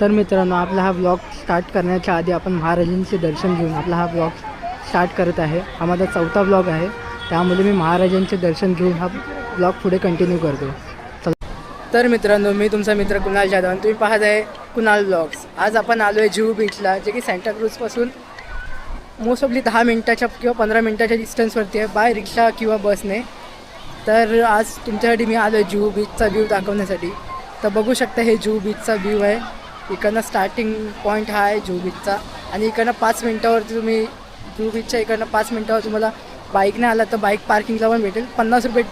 तर मित्रांनो, आपला हा ब्लॉग स्टार्ट करण्याच्या आधी आपण महाराजांचे दर्शन घेऊन आपला हा ब्लॉग स्टार्ट करत आहे. हा माझा 4था ब्लॉग आहे, त्यामुळे मी महाराजांचे दर्शन घेऊन हा ब्लॉग पुढे कंटिन्यू करतो. तर मित्रांनो, मी तुमचा मित्र कुणाल जाधव आणि तुम्ही पाहत आहे कुणाल ब्लॉग्स. आज आपण आलो आहे जुहू बीचला, जे की सँटाक्रूजपासून मोस्ट ऑफली 10 मिनटाच्या किंवा 15 मिनटाच्या डिस्टन्सवरती आहे, बाय रिक्षा किंवा बसने. तर आज तुमच्यासाठी मी आलो आहे जुहू बीचचा व्ह्यू दाखवण्यासाठी. तर बघू शकता, हे जुहू बीचचा व्ह्यू आहे. इकडनं स्टार्टिंग पॉईंट हा आहे जुहू बीचचा, आणि इकडनं 5 मिनटावरती तुम्ही जुहू बीचच्या इकडनं 5 मिनटावर तुम्हाला बाईकने आला तर बाईक पार्किंगला पण भेटेल. 50 रुपये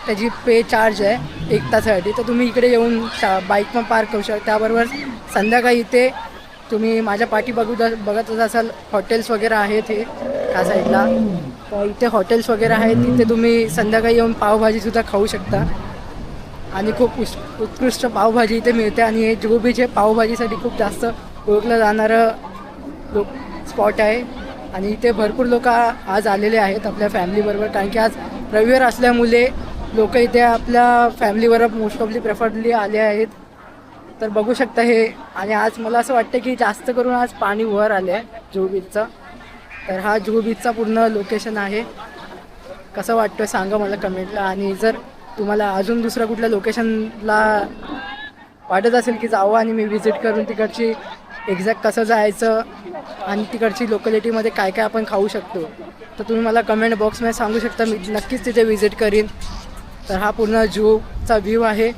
त्याची पे चार्ज आहे 1 तासासाठी. तर तुम्ही इकडे येऊन बाईक पण पार्क करू शकता. त्याबरोबर संध्याकाळी इथे तुम्ही माझ्या पाठी बघतच असाल, हॉटेल्स वगैरे आहेत हे त्या साईडला. तर इथे हॉटेल्स वगैरे आहेत, तिथे तुम्ही संध्याकाळी येऊन पावभाजीसुद्धा खाऊ शकता. आणि खूप उत्कृष्ट पावभाजी इथे मिळते. आणि हे जुहू बीच हे पावभाजीसाठी खूप जास्त ओळखलं जाणारं स्पॉट आहे. आणि इथे भरपूर लोक आज आलेले आहेत आपल्या फॅमिलीबरोबर, कारण की आज रविवार असल्यामुळे लोक इथे आपल्या फॅमिलीबरोबर मोस्ट ऑफली प्रेफरली आले आहेत. तर बघू शकता हे. आणि आज मला असं वाटतं की जास्त करून आज पाणी वर आले आहे जुहू बीचचं. तर हा जुहू बीचचा पूर्ण लोकेशन आहे. कसं वाटतं सांगा मला कमेंटला. आणि जर तुम्हाला अजून दुसऱ्या कुठल्या लोकेशनला वाटत असेल की जावं आणि मी व्हिजिट करून तिकडची एक्झॅक्ट कसं जायचं आणि तिकडची लोकॅलिटीमध्ये काय काय आपण खाऊ शकतो, तर तुम्ही मला कमेंट बॉक्समध्ये सांगू शकता. मी नक्कीच तिथे व्हिजिट करीन. तर हा पूर्ण जुहूचा व्ह्यू आहे.